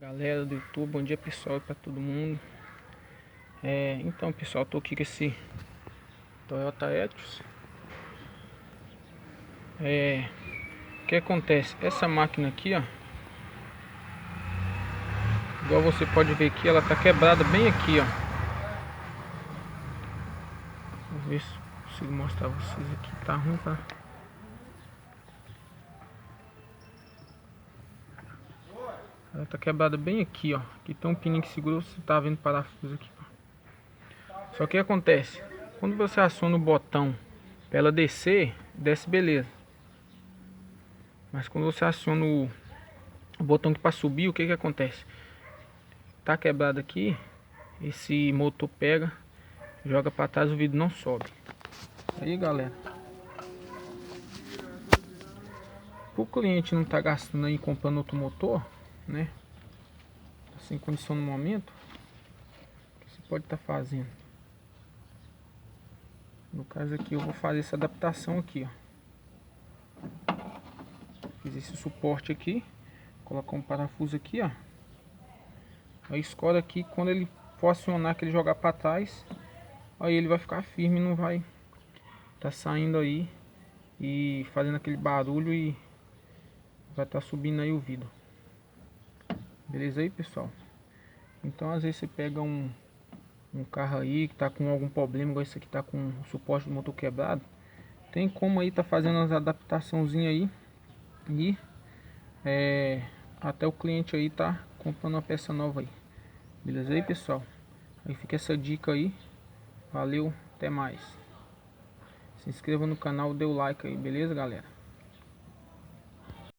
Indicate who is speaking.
Speaker 1: Galera do YouTube, bom dia pessoal, para todo mundo. Então pessoal, tô aqui com esse Toyota Etios. O que acontece? Essa máquina aqui, ó, igual você pode ver aqui, ela tá quebrada bem aqui, ó. Vou ver se consigo mostrar vocês aqui. Tá ruim, tá? Ela tá quebrada bem aqui, ó. Aqui tem um pininho que segura, você tá vendo o parafuso aqui, ó. Só que acontece, quando você aciona o botão para ela descer, desce beleza. Mas quando você aciona o botão que para subir, o que acontece? Tá quebrado aqui, esse motor pega, joga para trás, o vidro não sobe. Aí galera, o cliente não tá gastando aí comprando outro motor, né? Tá sem condição no momento, o que você pode estar fazendo? No caso aqui eu vou fazer essa adaptação aqui, ó. Fiz esse suporte aqui, colocar um parafuso aqui, ó. Aí escolhe aqui, quando ele for acionar, que ele jogar para trás, aí ele vai ficar firme, não vai tá saindo aí e fazendo aquele barulho e vai estar subindo aí o vidro. Beleza aí, pessoal? Então às vezes você pega um carro aí que tá com algum problema, igual esse aqui tá com o suporte do motor quebrado, tem como aí tá fazendo as adaptaçãozinhas aí e até o cliente aí tá comprando uma peça nova aí. Beleza aí, pessoal? Aí fica essa dica aí. Valeu, até mais. Se inscreva no canal, dê o like aí, beleza, galera?